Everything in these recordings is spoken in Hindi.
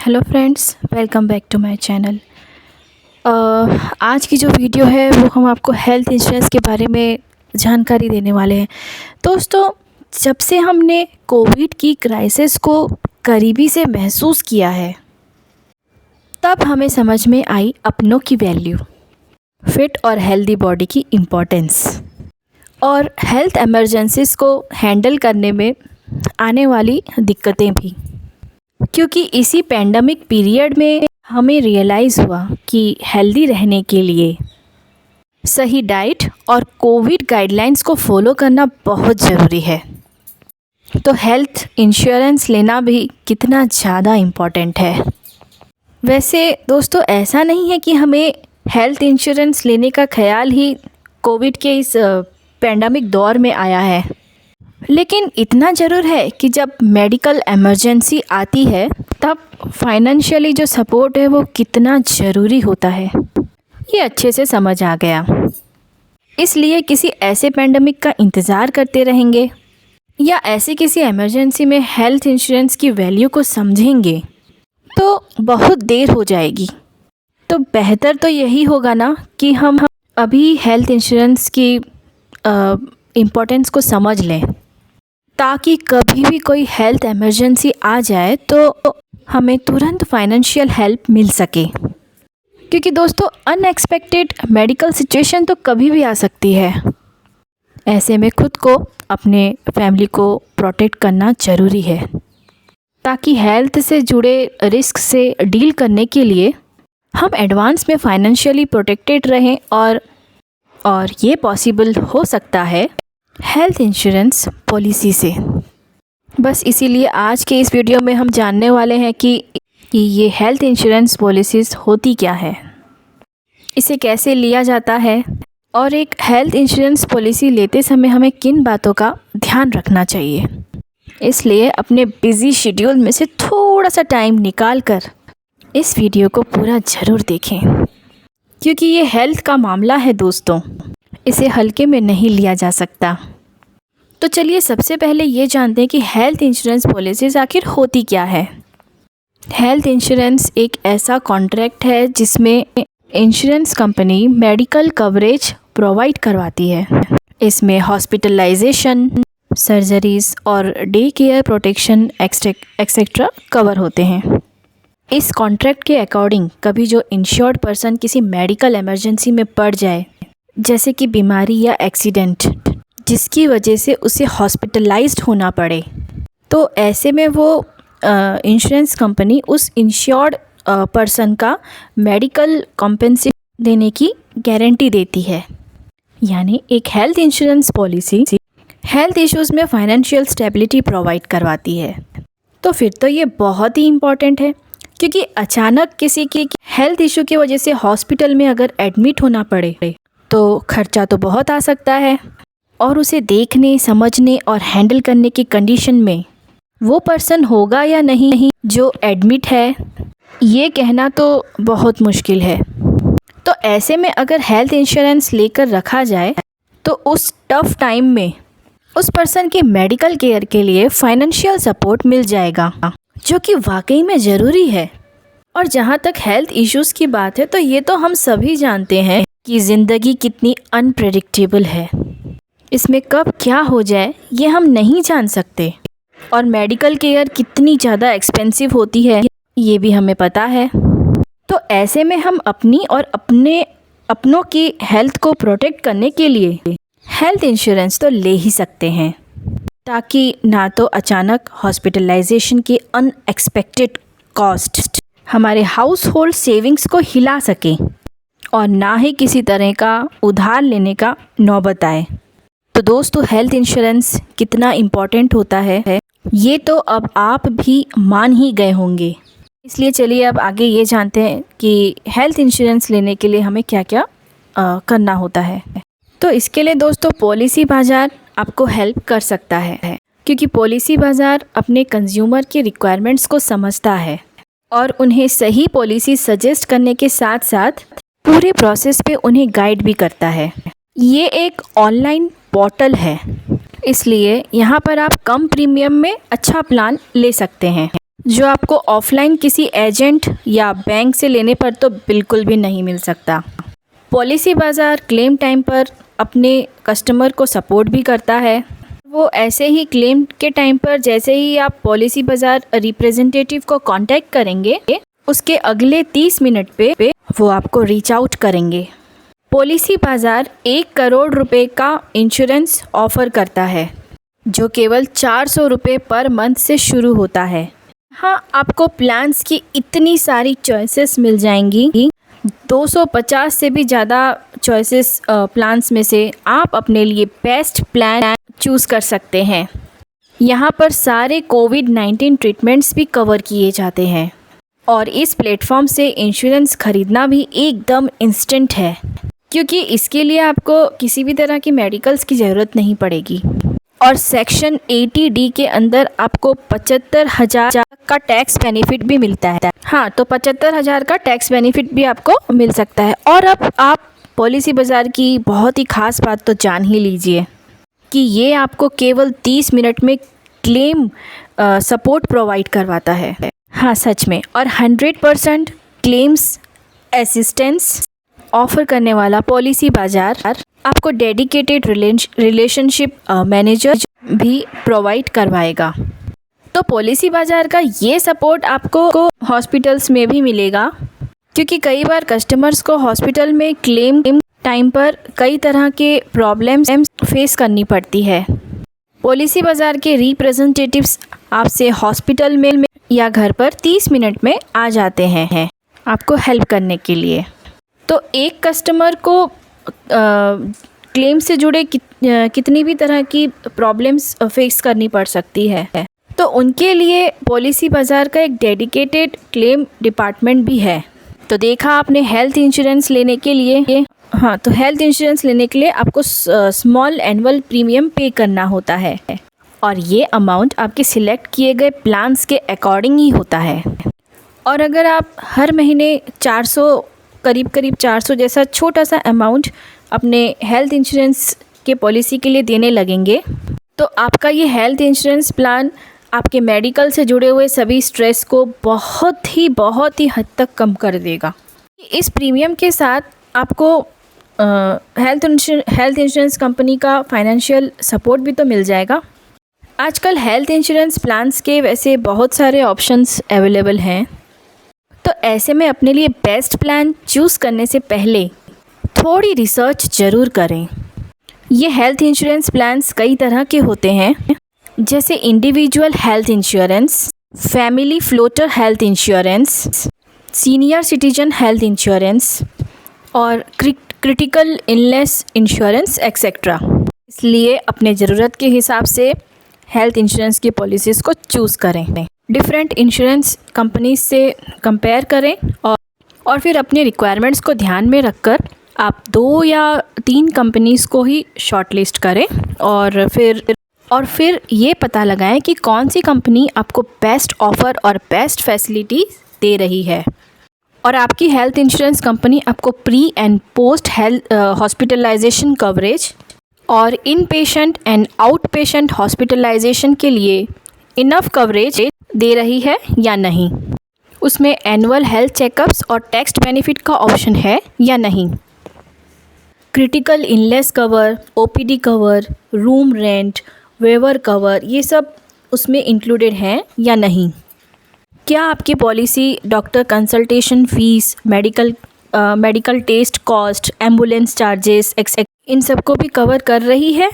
Hello friends, welcome back to my channel. आज की जो वीडियो है वो हम आपको हेल्थ इंश्योरेंस के बारे में जानकारी देने वाले हैं। दोस्तों, जब से हमने कोविड की क्राइसिस को करीबी से महसूस किया है, तब हमें समझ में आई अपनों की वैल्यू, फिट और हेल्दी बॉडी की इम्पोर्टेंस और हेल्थ इमरजेंसीज को हैंडल करने में आने वाली दिक्कतें भी। क्योंकि इसी पैंडमिक पीरियड में हमें रियलाइज़ हुआ कि हेल्दी रहने के लिए सही डाइट और कोविड गाइडलाइंस को फॉलो करना बहुत ज़रूरी है। तो हेल्थ इंश्योरेंस लेना भी कितना ज़्यादा इम्पॉर्टेंट है। वैसे दोस्तों, ऐसा नहीं है कि हमें हेल्थ इंश्योरेंस लेने का ख्याल ही कोविड के इस पैंडमिक दौर में आया है, लेकिन इतना ज़रूर है कि जब मेडिकल इमरजेंसी आती है तब फाइनेंशियली जो सपोर्ट है वो कितना ज़रूरी होता है, ये अच्छे से समझ आ गया। इसलिए किसी ऐसे पैंडमिक का इंतज़ार करते रहेंगे या ऐसे किसी इमरजेंसी में हेल्थ इंश्योरेंस की वैल्यू को समझेंगे तो बहुत देर हो जाएगी। तो बेहतर तो यही होगा ना कि हम अभी हेल्थ इंश्योरेंस की इम्पोर्टेंस को समझ लें, ताकि कभी भी कोई हेल्थ इमरजेंसी आ जाए तो हमें तुरंत फाइनेंशियल हेल्प मिल सके। क्योंकि दोस्तों, अनएक्सपेक्टेड मेडिकल सिचुएशन तो कभी भी आ सकती है। ऐसे में खुद को, अपने फैमिली को प्रोटेक्ट करना ज़रूरी है, ताकि हेल्थ से जुड़े रिस्क से डील करने के लिए हम एडवांस में फाइनेंशियली प्रोटेक्टेड रहें। और ये पॉसिबल हो सकता है हेल्थ इंश्योरेंस पॉलिसी से। बस इसीलिए आज के इस वीडियो में हम जानने वाले हैं कि ये हेल्थ इंश्योरेंस पॉलिसीज़ होती क्या है, इसे कैसे लिया जाता है और एक हेल्थ इंश्योरेंस पॉलिसी लेते समय हमें किन बातों का ध्यान रखना चाहिए। इसलिए अपने बिज़ी शेड्यूल में से थोड़ा सा टाइम निकाल कर इस वीडियो को पूरा ज़रूर देखें, क्योंकि ये हेल्थ का मामला है दोस्तों, इसे हल्के में नहीं लिया जा सकता। तो चलिए सबसे पहले ये जानते हैं कि हेल्थ इंश्योरेंस पॉलिसीज़ आखिर होती क्या है। हेल्थ इंश्योरेंस एक ऐसा कॉन्ट्रैक्ट है जिसमें insurance company medical coverage provide करवाती है। इसमें हॉस्पिटलाइजेशन, सर्जरीज़ और day care protection etcetera cover होते हैं। इस कॉन्ट्रैक्ट के अकॉर्डिंग कभी जो इंश्योर्ड पर्सन किसी मेडिकल इमरजेंसी में पड़ जाए, जैसे कि बीमारी या एक्सीडेंट जिसकी वजह से उसे हॉस्पिटलाइज्ड होना पड़े, तो ऐसे में वो इंश्योरेंस कंपनी उस इंश्योर्ड पर्सन का मेडिकल कॉम्पेंसेशन देने की गारंटी देती है। यानी एक health insurance policy health issues में फाइनेंशियल स्टेबिलिटी प्रोवाइड करवाती है। तो फिर तो ये बहुत ही इम्पॉर्टेंट है, क्योंकि अचानक किसी की हेल्थ इशू की वजह से हॉस्पिटल में अगर एडमिट होना पड़े तो खर्चा तो बहुत आ सकता है, और उसे देखने, समझने और हैंडल करने की कंडीशन में वो पर्सन होगा या नहीं जो एडमिट है, ये कहना तो बहुत मुश्किल है। तो ऐसे में अगर हेल्थ इंश्योरेंस लेकर रखा जाए तो उस टफ टाइम में उस पर्सन की मेडिकल केयर के लिए फाइनेंशियल सपोर्ट मिल जाएगा, जो कि वाकई में ज़रूरी है। और जहाँ तक हेल्थ इश्यूज़ की बात है, तो ये तो हम सभी जानते हैं कि ज़िंदगी कितनी अनप्रेडिक्टेबल है। इसमें कब क्या हो जाए ये हम नहीं जान सकते, और मेडिकल केयर कितनी ज़्यादा एक्सपेंसिव होती है ये भी हमें पता है। तो ऐसे में हम अपनी और अपनों की हेल्थ को प्रोटेक्ट करने के लिए हेल्थ इंश्योरेंस तो ले ही सकते हैं, ताकि ना तो अचानक हॉस्पिटलाइजेशन की अनएक्सपेक्टेड कॉस्ट हमारे हाउस होल्ड सेविंग्स को हिला सके, और ना ही किसी तरह का उधार लेने का नौबत आए। तो दोस्तों, हेल्थ इंश्योरेंस कितना इम्पॉर्टेंट होता है ये तो अब आप भी मान ही गए होंगे। इसलिए चलिए अब आगे ये जानते हैं कि हेल्थ इंश्योरेंस लेने के लिए हमें क्या क्या करना होता है। तो इसके लिए दोस्तों, पॉलिसी बाज़ार आपको हेल्प कर सकता है, क्योंकि पॉलिसी बाज़ार अपने कंज्यूमर की रिक्वायरमेंट्स को समझता है और उन्हें सही पॉलिसी सजेस्ट करने के साथ साथ पूरे प्रोसेस पे उन्हें गाइड भी करता है। ये एक ऑनलाइन पोर्टल है, इसलिए यहाँ पर आप कम प्रीमियम में अच्छा प्लान ले सकते हैं। जो आपको ऑफलाइन किसी एजेंट या बैंक से लेने पर तो बिल्कुल भी नहीं मिल सकता। पॉलिसी बाज़ार क्लेम टाइम पर अपने कस्टमर को सपोर्ट भी करता है। वो ऐसे ही क्लेम के टाइम पर जैसे ही आप पॉलिसी बाज़ार रिप्रेजेंटेटिव को कांटेक्ट करेंगे, उसके अगले 30 मिनट पे वो आपको रीच आउट करेंगे। पॉलिसी बाज़ार 1 करोड़ रुपए का इंश्योरेंस ऑफ़र करता है, जो केवल 400 रुपये पर मंथ से शुरू होता है। हाँ, आपको प्लान्स की इतनी सारी चॉइसेस मिल जाएंगी। 250 से भी ज़्यादा चॉइसेस प्लान्स में से आप अपने लिए बेस्ट प्लान चूज़ कर सकते हैं। यहाँ पर सारे कोविड-19 ट्रीटमेंट्स भी कवर किए जाते हैं और इस प्लेटफॉर्म से इंश्योरेंस ख़रीदना भी एकदम इंस्टेंट है, क्योंकि इसके लिए आपको किसी भी तरह की मेडिकल्स की ज़रूरत नहीं पड़ेगी। और सेक्शन 80D के अंदर आपको 75,000 का टैक्स बेनिफिट भी मिलता है। हाँ, तो 75,000 का टैक्स बेनिफिट भी आपको मिल सकता है। और अब आप पॉलिसी बाज़ार की बहुत ही ख़ास बात तो जान ही लीजिए कि ये आपको केवल 30 मिनट में क्लेम सपोर्ट प्रोवाइड करवाता है। हाँ, सच में। और 100% क्लेम्स असिस्टेंस ऑफ़र करने वाला पॉलिसी बाज़ार आपको डेडिकेटेड रिलेशनशिप मैनेजर भी प्रोवाइड करवाएगा। तो पॉलिसी बाज़ार का ये सपोर्ट आपको हॉस्पिटल्स में भी मिलेगा, क्योंकि कई बार कस्टमर्स को हॉस्पिटल में क्लेम टाइम पर कई तरह के प्रॉब्लम्स फेस करनी पड़ती है। पॉलिसी बाज़ार के रिप्रेजेंटेटिव्स आपसे हॉस्पिटल में या घर पर 30 मिनट में आ जाते हैं आपको हेल्प करने के लिए। तो एक कस्टमर को क्लेम से जुड़े कितनी भी तरह की प्रॉब्लम्स फेस करनी पड़ सकती है, तो उनके लिए पॉलिसी बाज़ार का एक डेडिकेटेड क्लेम डिपार्टमेंट भी है। तो देखा आपने, हेल्थ इंश्योरेंस लेने के लिए हाँ, तो हेल्थ इंश्योरेंस लेने के लिए आपको स्मॉल एनुअल प्रीमियम पे करना होता है और ये अमाउंट आपके सिलेक्ट किए गए प्लान्स के अकॉर्डिंग ही होता है। और अगर आप हर महीने 400 करीब 400 जैसा छोटा सा अमाउंट अपने हेल्थ इंश्योरेंस के पॉलिसी के लिए देने लगेंगे, तो आपका ये हेल्थ इंश्योरेंस प्लान आपके मेडिकल से जुड़े हुए सभी स्ट्रेस को बहुत ही हद तक कम कर देगा। इस प्रीमियम के साथ आपको हेल्थ इंश्योरेंस कंपनी का फाइनेंशियल सपोर्ट भी तो मिल जाएगा। आजकल हेल्थ इंश्योरेंस प्लान्स के वैसे बहुत सारे ऑप्शंस अवेलेबल हैं, तो ऐसे में अपने लिए बेस्ट प्लान चूज़ करने से पहले थोड़ी रिसर्च ज़रूर करें। ये हेल्थ इंश्योरेंस प्लान्स कई तरह के होते हैं, जैसे individual health insurance, family floater health insurance, senior citizen health insurance और क्रिटिकल इलनेस इंश्योरेंस एक्सेट्रा। इसलिए अपने ज़रूरत के हिसाब से हेल्थ इंश्योरेंस की पॉलिसीज़ को चूज़ करें, डिफरेंट इंश्योरेंस कंपनीज से कंपेयर करें और फिर अपने रिक्वायरमेंट्स को ध्यान में रखकर आप 2 या 3 कंपनीज़ को ही शॉर्टलिस्ट करें और फिर ये पता लगाएं कि कौन सी कंपनी आपको बेस्ट ऑफ़र और बेस्ट फैसिलिटी दे रही है। और आपकी हेल्थ इंश्योरेंस कंपनी आपको pre and post health hospitalisation coverage और inpatient and outpatient hospitalisation के लिए इनफ कवरेज दे रही है या नहीं, उसमें एनुअल हेल्थ चेकअप्स और टैक्स बेनिफिट का ऑप्शन है या नहीं, critical illness cover, OPD cover, room rent, waiver cover, ये सब उसमें इंक्लूडेड हैं या नहीं, क्या आपकी policy doctor consultation fees, medical test cost, ambulance charges इन सबको भी कवर कर रही है,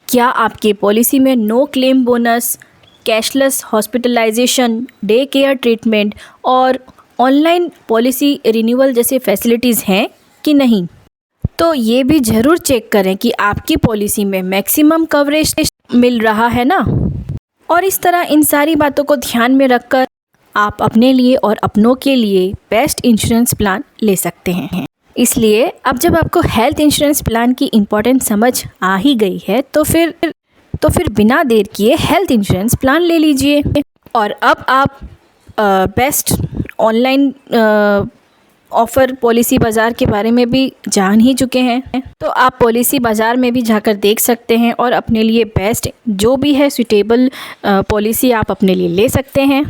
क्या आपकी पॉलिसी में no claim bonus, cashless hospitalisation, day care treatment और ऑनलाइन पॉलिसी रिन्यूअल जैसे फैसिलिटीज़ हैं कि नहीं। तो ये भी ज़रूर चेक करें कि आपकी पॉलिसी में मैक्सिमम कवरेज मिल रहा है ना। और इस तरह इन सारी बातों को ध्यान में रखकर आप अपने लिए और अपनों के लिए बेस्ट इंश्योरेंस प्लान ले सकते हैं। इसलिए अब जब आपको हेल्थ इंश्योरेंस प्लान की इम्पोर्टेंस समझ आ ही गई है, तो फिर बिना देर किए हेल्थ इंश्योरेंस प्लान ले लीजिए। और अब आप बेस्ट ऑनलाइन ऑफ़र पॉलिसी बाज़ार के बारे में भी जान ही चुके हैं, तो आप पॉलिसी बाज़ार में भी जाकर देख सकते हैं और अपने लिए बेस्ट जो भी है सूटेबल पॉलिसी आप अपने लिए ले सकते हैं।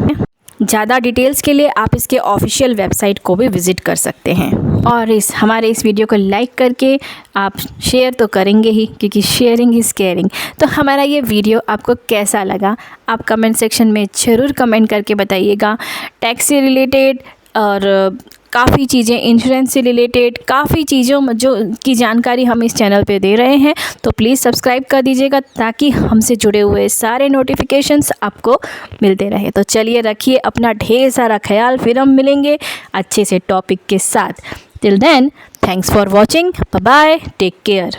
ज़्यादा डिटेल्स के लिए आप इसके ऑफिशियल वेबसाइट को भी विज़िट कर सकते हैं। और हमारे इस वीडियो को लाइक करके आप शेयर तो करेंगे ही, क्योंकि शेयरिंग इज़ केयरिंग। तो हमारा ये वीडियो आपको कैसा लगा आप कमेंट सेक्शन में ज़रूर कमेंट करके बताइएगा। टैक्स से रिलेटेड और काफ़ी चीज़ें, इंश्योरेंस से रिलेटेड काफ़ी चीज़ों जो की जानकारी हम इस चैनल पे दे रहे हैं, तो प्लीज़ सब्सक्राइब कर दीजिएगा ताकि हमसे जुड़े हुए सारे नोटिफिकेशंस आपको मिलते रहे। तो चलिए, रखिए अपना ढेर सारा ख्याल, फिर हम मिलेंगे अच्छे से टॉपिक के साथ। Till then, thanks for watching, bye bye, take care.